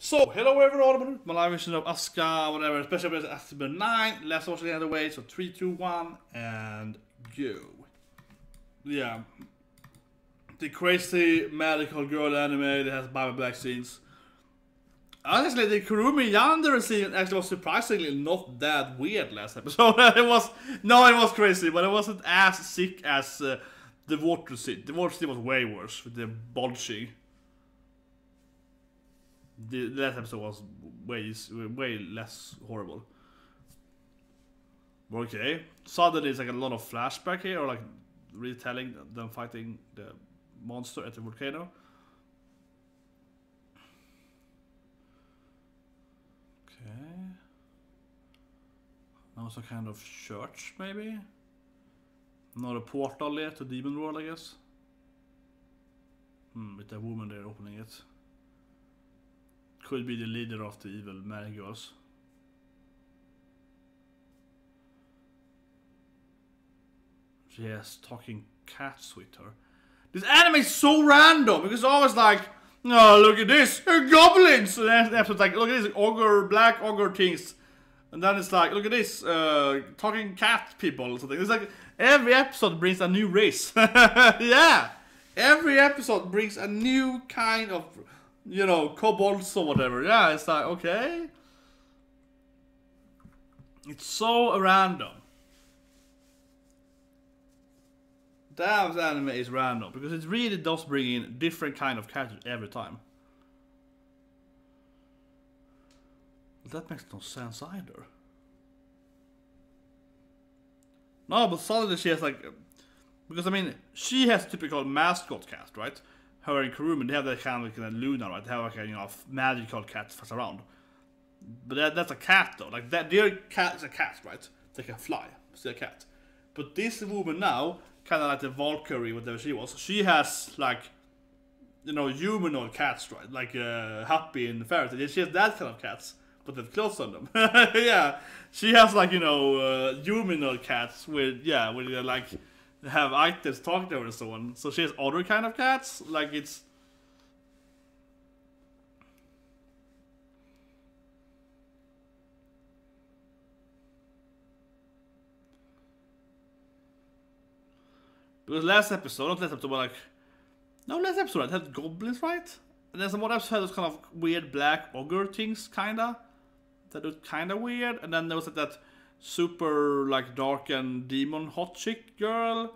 So, hello everyone, my live version of Asuka, whatever, special episode after 9, let's watch it the other way, so 3, 2, 1, and go. Yeah. The crazy magical girl anime that has Bible Black scenes. Honestly, the Kurumi Yandere scene actually was surprisingly not that weird last episode. it was crazy, but it wasn't as sick as the water scene. The water scene was way worse with the bulging. The last episode was way less horrible. Okay, suddenly it's like a lot of flashback here, or like retelling them fighting the monster at the volcano. Okay. Now some kind of church, maybe? Not a portal yet to Demon World, I guess. With a woman there opening it. Could be the leader of the evil Marigirls. She has talking cats with her. This anime is so random because it's always like, oh, look at this, goblins! And then the episode's like, look at this, ogre, black ogre things. And then it's like, look at this, talking cat people or something. It's like, every episode brings a new race. Yeah! Every episode brings a new kind of, you know, kobolds or whatever. Yeah, it's like, okay. It's so random. Damn, this anime is random because it really does bring in different kind of characters every time. But that makes no sense either. No, but suddenly she has like, because I mean, she has typical mascot cast, right? Her and Kurumi, they have that kind of like Luna, right? They have like a, you know, magical cat flies around. But that's a cat though. Like that, their cat is a cat, right? They can fly. It's a cat. But this woman now, kind of like the Valkyrie, whatever she was, she has like, you know, humanoid cats, right? Like Happy in the Fairy Tail. She has that kind of cats, but with clothes on them. Yeah, she has like, you know, humanoid cats with, yeah, with like have items talking to her and so on. So she has other kind of cats, like it's. Because last episode, not last episode, but like, no, last episode it had goblins, right? And then some other episode had those kind of weird black ogre things, kinda. That looked kinda weird. And then there was like that super like dark and demon hot chick girl.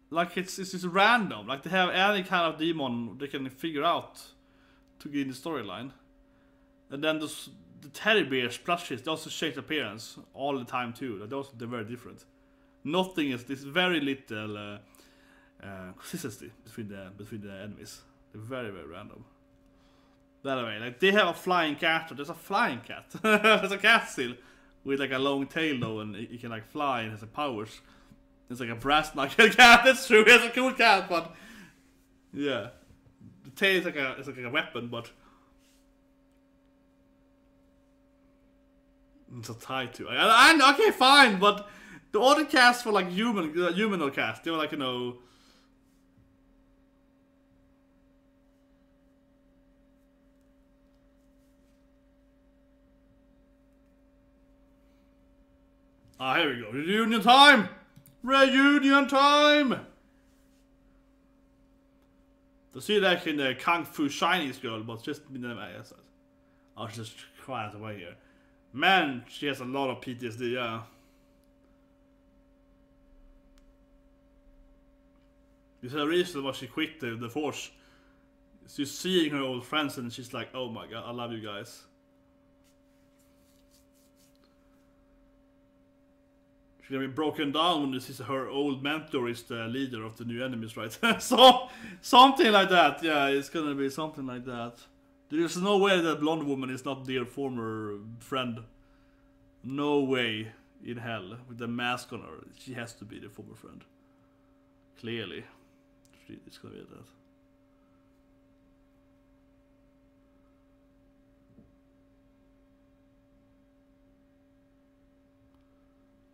Like it's just random. Like they have any kind of demon they can figure out to get in the storyline. And then the teddy bears plushies, they also change appearance all the time too. Like they're very different. Nothing is, there's very little consistency between the enemies. They're very random. By the way, like they have a flying cat. There's a flying cat. There's a cat still with like a long tail though, and it can like fly and has powers. It's like a brass knuckle cat. That's true. It's a cool cat, but yeah, the tail is like a weapon, but it's a tie to. Okay, fine, but the other cast for like humanoid cast, they were like, you know. Ah, here we go. Reunion time! Reunion time! To see that in the Kung Fu Chinese girl, but just in the ISS. I'll just quiet away here. Man, she has a lot of PTSD, yeah. There's a reason why she quit the force. She's seeing her old friends and she's like, oh my god, I love you guys. She's gonna be broken down when this is her old mentor is the leader of the new enemies, right? So, something like that, yeah, it's gonna be something like that. There's no way that blonde woman is not their former friend. No way in hell. With the mask on her, she has to be the former friend. Clearly. It's gonna be that.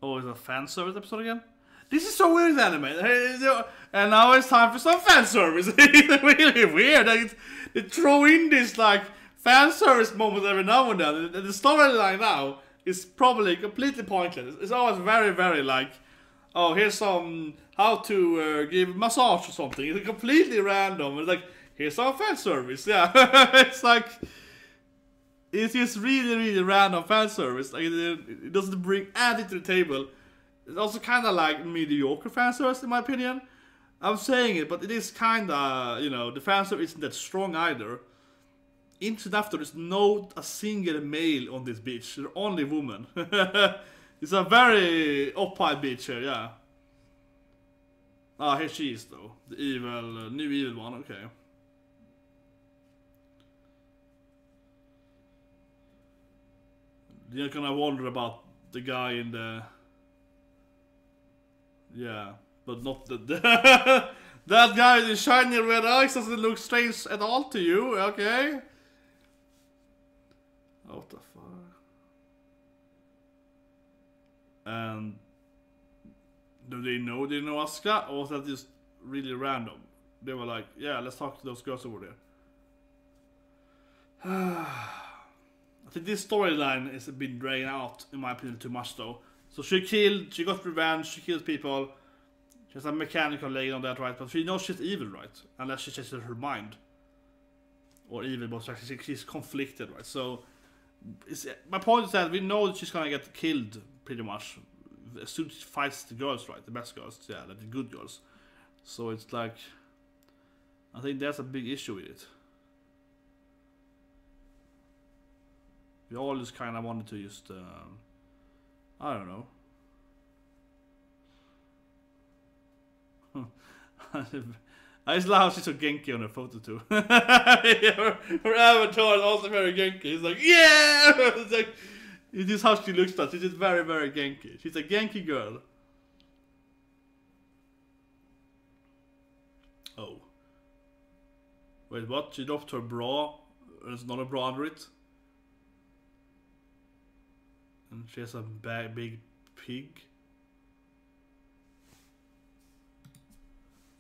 Oh, it's a fan service episode again? This is so weird, anime. And now it's time for some fan service. It's really weird. Like, they throw in this like fan service moments every now and then. And the storyline now is probably completely pointless. It's always very, very like, oh, here's some how to give massage or something. It's completely random. It's like, here's some fan service. Yeah, it's like, it's just really, really random fan service. Like, it doesn't bring anything to the table. It's also kind of like mediocre fan service, in my opinion. I'm saying it, but it is kind of, you know, the fan service isn't that strong either. Interesting after, there's not a single male on this bitch. They're only women. It's a very oppai bitch here, yeah. Ah, here she is though. The evil, new evil one, okay. You're gonna wonder about the guy in the... Yeah, but not the... That guy with the shiny red eyes doesn't look strange at all to you, okay? What the fuck? And do they know Asuka, or was that just really random? They were like, yeah, let's talk to those girls over there. I think this storyline is a bit dragged out, in my opinion, too much though. So she got revenge, she kills people. She has a mechanical leg on that, right? But she knows she's evil, right? Unless she changes her mind. Or evil, but actually she's conflicted, right? So my point is that we know that she's gonna get killed pretty much as soon as she fights the girls, right? The best girls, yeah, like the good girls. So it's like, I think that's a big issue with it. We all just kind of wanted to just, I don't know. I just love how she's so Genki on her photo too. her avatar is also very Genki. It's like, yeah! It's like, it is how she looks like. She's just very, very Genki. She's a Genki girl. Oh. Wait, what? She dropped her bra. There's not a bra under it. And she has a big pig.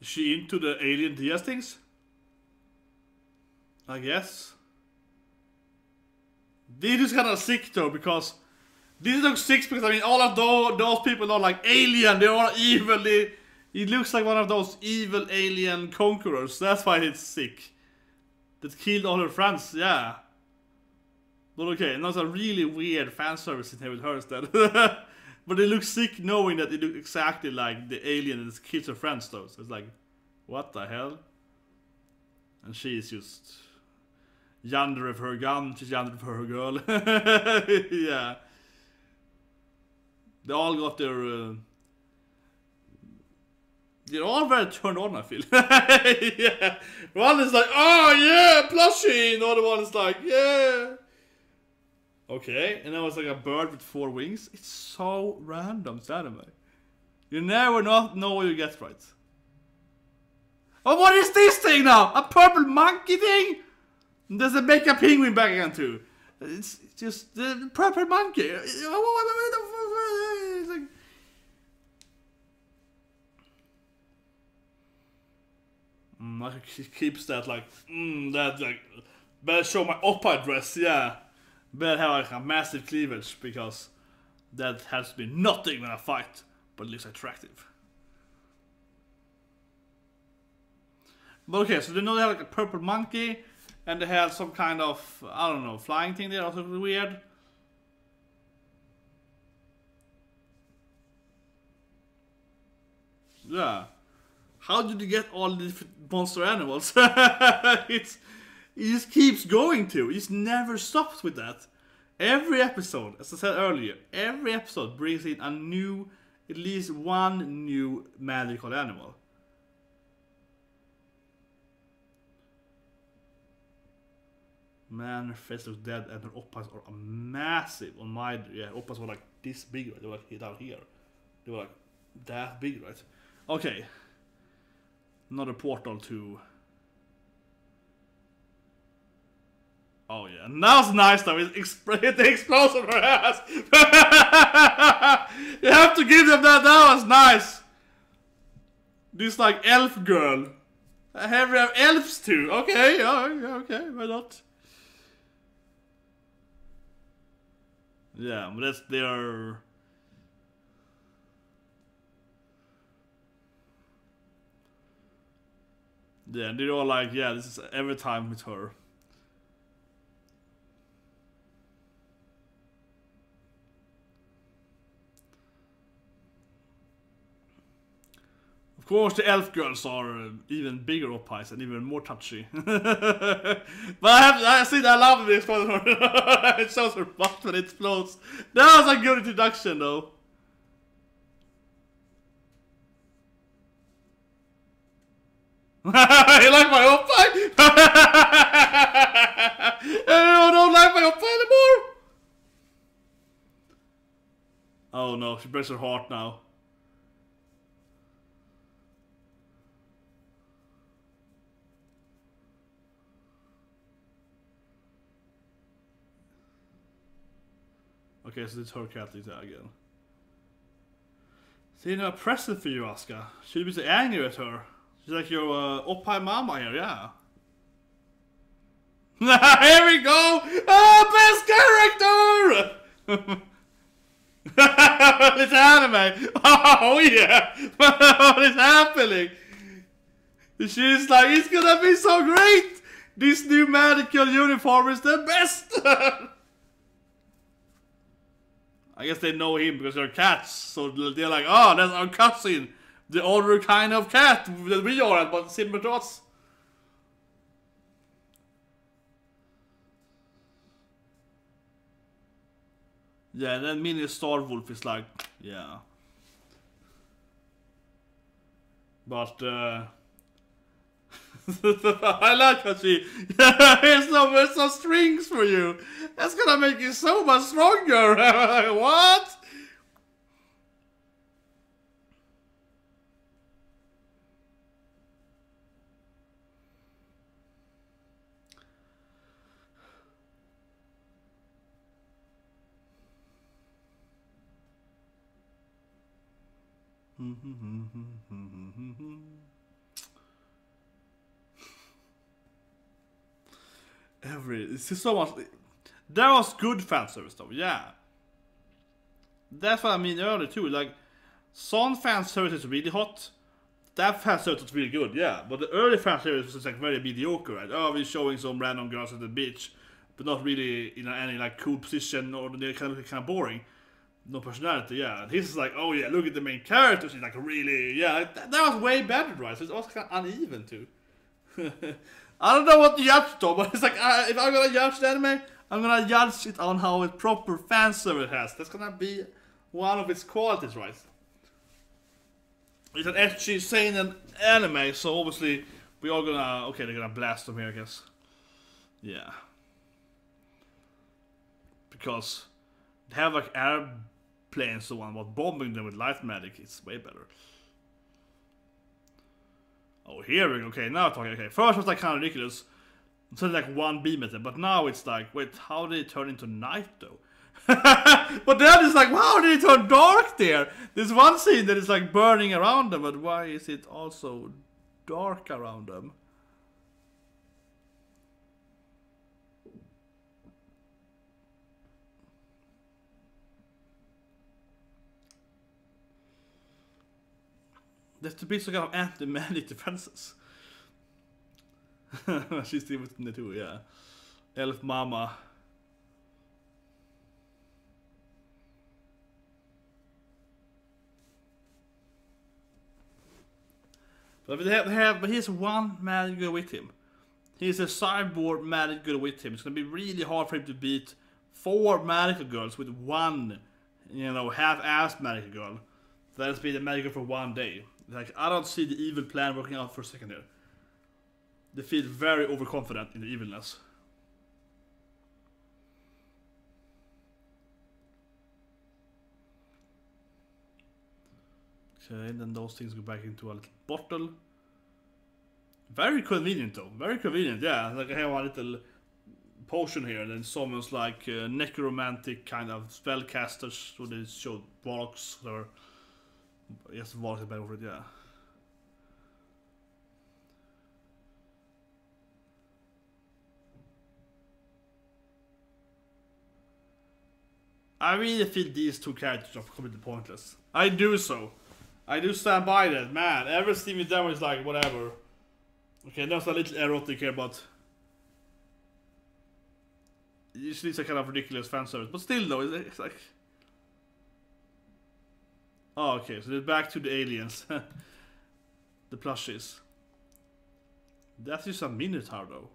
Is she into the alien Diaz things? I guess. This is kind of sick though, because this looks sick because I mean all of those people are like alien. They're all evil. He looks like one of those evil alien conquerors. That's why it's sick. That killed all her friends. Yeah. But okay, and that's a really weird fan service in here with her instead. But it looks sick knowing that it looks exactly like the alien that kills her friends though. So it's like, what the hell? And she's just yonder with her gun, she's yonder with her girl. Yeah. They all got their... they're all very turned on, I feel. Yeah. One is like, oh yeah, plushie! And the other one is like, yeah. Okay, and then it was like a bird with 4 wings. It's so random, it's anime. You never know what you get right. Oh, what is this thing now? A purple monkey thing? There's a mecha penguin back again too. It's just the purple monkey. It's like... She keeps that like, that like, better show my oppai dress, yeah. Better have like a massive cleavage, because that has to be nothing when I fight, but it looks attractive. But okay, so they know they have like a purple monkey, and they have some kind of, I don't know, flying thing there, also really weird. Yeah. How did you get all these monster animals? It just keeps going to. It just never stops with that. Every episode, as I said earlier, every episode brings in a new, at least one new magical animal. Man, her face looks dead and her oppas are massive on my... Yeah, oppas were like this big, right? They were like down here. They were like that big, right? Okay. Another portal to... Oh yeah, and that's nice though. It explodes on her ass. You have to give them that. That was nice. This like elf girl. I have elves too. Okay, okay, why not? Yeah, but that's their... Yeah, they're all like, yeah, this is every time with her. Of course, the elf girls are even bigger oppais and even more touchy. But I see that I love this one. It shows her butt when it explodes. That was a good introduction, though. You like my oppai? I don't like my oppai anymore. Oh no, she breaks her heart now. Okay, so it's her cat again. See, no present for you, Asuka. Should be so angry at her. She's like your oppai mama here, yeah. Here we go! Best character! It's anime! Oh yeah! What is happening? She's like, it's gonna be so great! This new medical uniform is the best! I guess they know him because they're cats, so they're like, oh, that's our cousin. The other kind of cat that we are, but similar to us. Yeah, and then Mini Star Wolf is like, yeah. But, I like how she, here's some strings for you. That's gonna make you so much stronger. What? It's so much. That was good fan service though, yeah. That's what I mean earlier too. Like, some fan service is really hot. That fan service was really good, yeah. But the early fan service was like very mediocre, right? Oh, we're showing some random girls at the beach, but not really in any like cool position, or they're kind of boring. No personality, yeah. This is like, oh yeah, look at the main character. She's like really, yeah. That was way better, right? So it's also kind of uneven too. I don't know what to judge though, but it's like, if I'm gonna judge the anime, I'm gonna judge it on how a proper fan service has. That's gonna be one of its qualities, right? It's an ecchi seinen anime, so obviously we are gonna, okay, they're gonna blast them here, I guess. Yeah. Because they have like airplanes, so on, but bombing them with light magic, it's way better. Oh, here we go. Okay, now I'm talking. Okay, first it was like kind of ridiculous. It's only like one beam at them, but now it's like, wait, how did it turn into night though? But then it's like, wow, did it turn dark there? There's one scene that is like burning around them, but why is it also dark around them? There's to be some kind of anti-magic defenses. She's still within the two, yeah. Elf Mama. But here's one magic girl with him. He's a cyborg magic girl with him. It's gonna be really hard for him to beat 4 magical girls with one, you know, half-assed magical girl. That'll be the magical for one day. Like, I don't see the evil plan working out for a second there. They feel very overconfident in the evilness. Okay, then those things go back into a little bottle. Very convenient though, very convenient, yeah. Like I have a little potion here, and then someone's like necromantic kind of spellcasters, so they show Varks, or yes, Varks is better for it, yeah. I really feel these two characters are completely pointless. I do so. I do stand by that, man. Everything with them is like, whatever. Okay, there's a little erotic here, but... Usually it's a kind of ridiculous fan service. But still, though, it's like... Oh, okay, so they're back to the aliens. The plushies. That's just a Minotaur, though.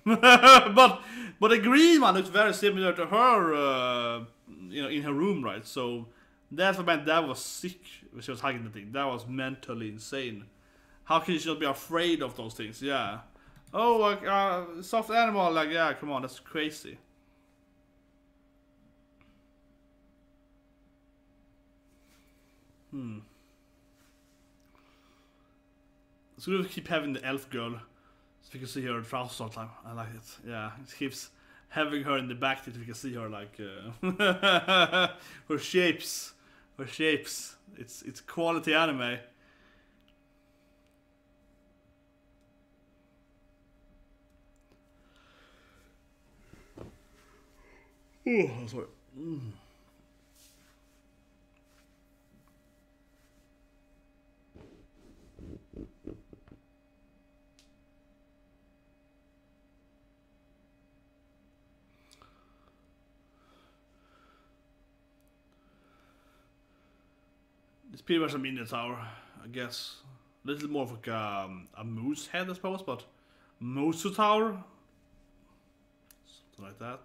but the green one looks very similar to her, you know, in her room, right? So that's what meant that was sick when she was hugging the thing. That was mentally insane. How can you not be afraid of those things? Yeah. Oh, like soft animal, like, yeah, come on, that's crazy. So we'll keep having the elf girl, so we can see her trousers all the time. I like it. Yeah, it keeps having her in the back so we can see her like her shapes. Her shapes. It's quality anime. Oh, sorry. It's pretty much a Minotaur, I guess. A little more of like a moose head, I suppose, but Mosu Tower? Something like that.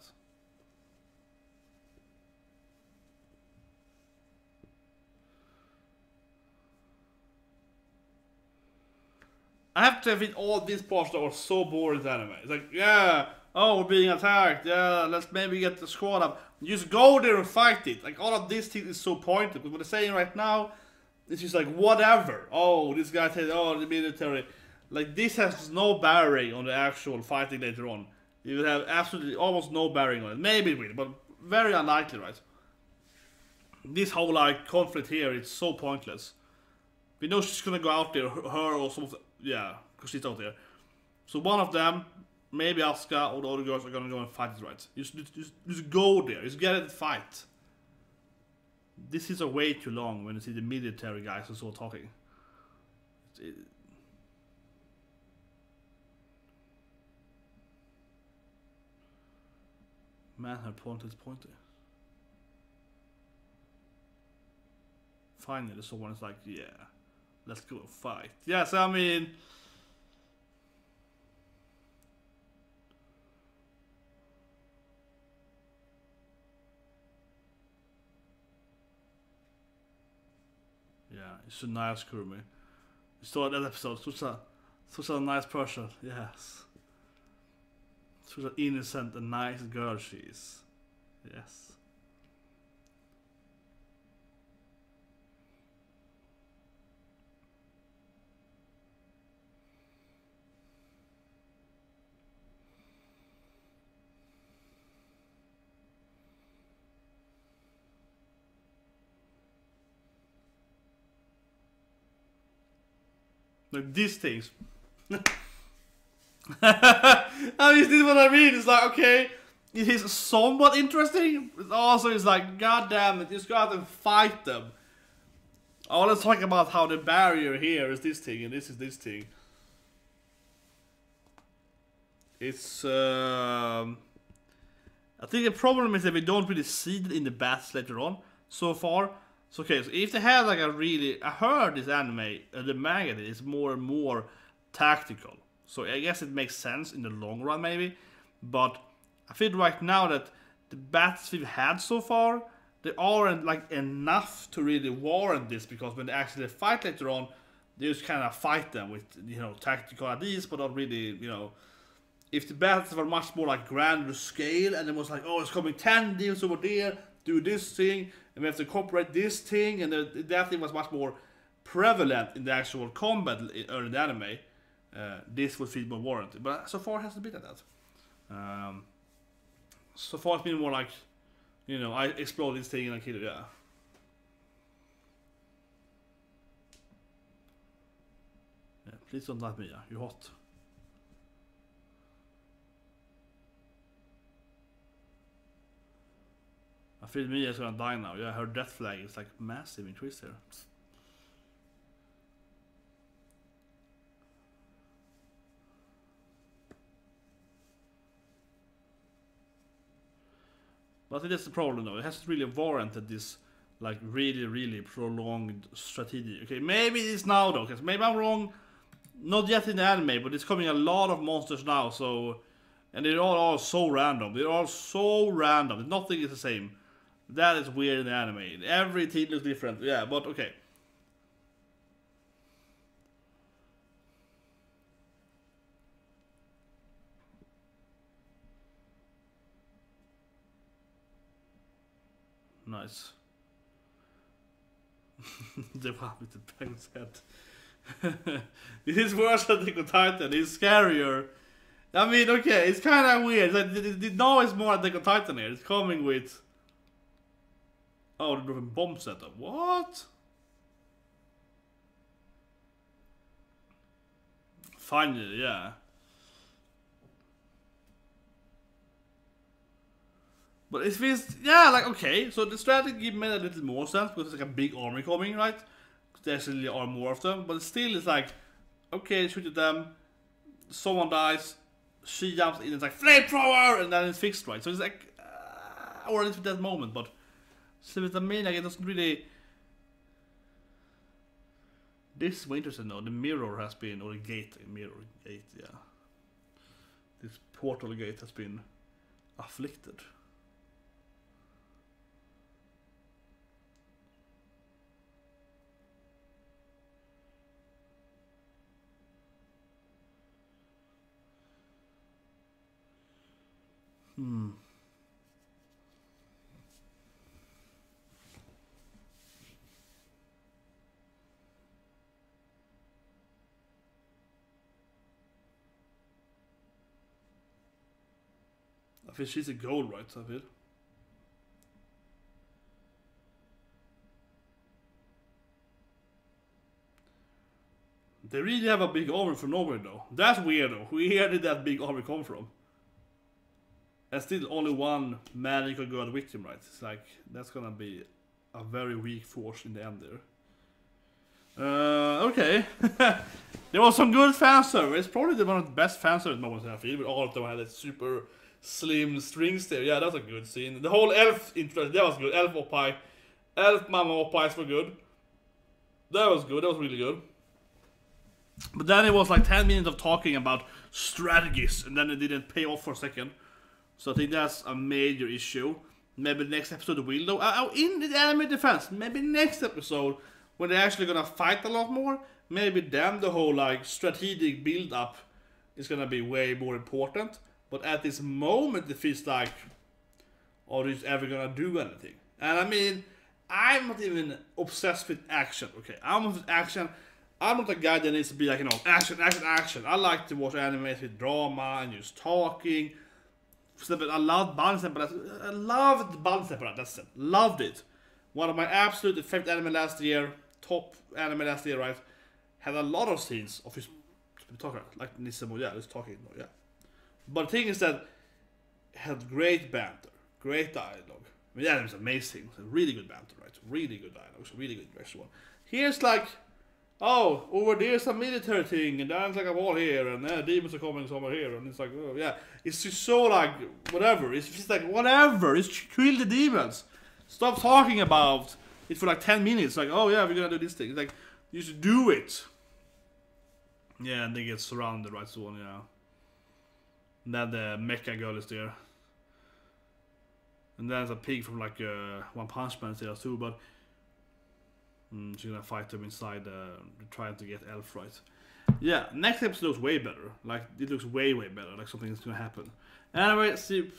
I have to admit, all these parts are so boring in anime. It's like, yeah, oh, we're being attacked, yeah, let's maybe get the squad up. Just go there and fight it. Like, all of this thing is so pointless. But what they're saying right now, it's just like, whatever. Oh, this guy said, oh, the military. Like, this has no bearing on the actual fighting later on. You will have absolutely almost no bearing on it. Maybe it will, but very unlikely, right? This whole, like, conflict here, it's so pointless. We know she's gonna go out there, her or some of the, yeah, because she's out there. So one of them, maybe Asuka or the other girls are gonna go and fight it, right? Just go there, just get it and fight. This is a way too long when you see the military guys are so talking. Man, her point is pointy. Finally, someone is like, yeah, let's go and fight. Yes, I mean... Yeah, it's a nice Kurumi. You saw that episode, such a nice person, yes. Such an innocent and nice girl she is. Yes. Like these things. I mean, this is what I mean. It's like, okay, it is somewhat interesting, but also it's like, god damn it, just go out and fight them. I want to talk about how the barrier here is this thing and this is this thing. It's I think the problem is that we don't really see it in the battles later on so far. So okay, so if they had like a really, I heard this anime, the manga is more and more tactical. So I guess it makes sense in the long run maybe, but I feel right now that the battles we've had so far, they aren't like enough to really warrant this, because when they actually fight later on, they just kind of fight them with, you know, tactical ideas, but not really, you know. If the battles were much more like grander scale, and it was like, oh, it's coming 10 deals over there, do this thing, and we have to incorporate this thing, and that thing was much more prevalent in the actual combat early in the anime, this would feel more warranted. But so far it hasn't been like that. So far it's been more like, you know, I explode this thing and I kill it, yeah. Yeah, please don't let me, yeah, you're hot. I feel Mia's gonna die now. Yeah, her death flag is like massive increase here. But I think that's the problem though. It hasn't really warranted this like really prolonged strategy. Okay, maybe it is now though, because maybe I'm wrong. Not yet in the anime, but it's coming a lot of monsters now, so... And they're all so random. They're all so random. Nothing is the same. That is weird in the anime. Every team looks different. Yeah, but okay. Nice. The one with the penguin's head. This is worse than Attack on Titan. It's scarier. I mean, okay, it's kind of weird. Like, now it's more Attack on Titan here. It's coming with... Oh, they're doing bomb setup. What? Finally, yeah. But it feels... Yeah, like, okay. So the strategy made a little more sense because it's like a big army coming, right? There actually are more of them, but still it's like, okay, shoot at them, someone dies, she jumps in, it's like flamethrower, and then it's fixed, right? So it's like, or at least with that moment, but so with the main, like, it doesn't really. This is interesting though. The mirror has been, or the gate, yeah. This portal gate has been afflicted. I feel she's a goal, right? I feel. They really have a big army for nowhere though. That's weird though. Where did that big army come from? And still only one magical god with him, right? It's like, that's gonna be a very weak force in the end there. Okay. There was some good fan service. Probably one of the best fan service moments I feel. With all of them had that super slim strings there. Yeah, that was a good scene. The whole elf intro, that was good. Elf oppai. Elf mama oppais were good. That was good. That was really good. But then it was like 10 minutes of talking about strategies, and then it didn't pay off for a second. So I think that's a major issue. Maybe next episode will though. In the anime defense, maybe next episode, when they're actually gonna fight a lot more, maybe then the whole like strategic build up is gonna be way more important. But at this moment it feels like, are they ever gonna do anything? And I mean, I'm not even obsessed with action, okay? I'm with action. I'm not a guy that needs to be like, you know, action. I like to watch animes with drama and just talking. I loved Balance Emperor. I loved Balance Emperor. That's it. Loved it. One of my absolute favorite anime last year. Top anime last year, right? Had a lot of scenes of his talking, like Nisamo. Yeah, just talking. Yeah. But the thing is that it had great banter, great dialogue. I mean, the anime is amazing. It's a really good banter, right? Really good dialogue. It's a really good visual. Here's like, oh, over there's a military thing, and there's like a wall here, and demons are coming somewhere here, and it's like, oh yeah, it's just so like whatever. It's just like whatever. It's kill the demons. Stop talking about it for like 10 minutes. Like, oh yeah, we're gonna do this thing. It's like, you should do it. Yeah, and they get surrounded, right? So on, yeah. And then the mecha girl is there, and then there's a pig from like One Punch Man is there too, but. She's gonna fight them inside, trying to get Elf right. Yeah, next episode looks way better. Like, it looks way better. Like something's gonna happen. Anyway, see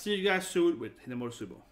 you guys soon with Hinemoto Subo.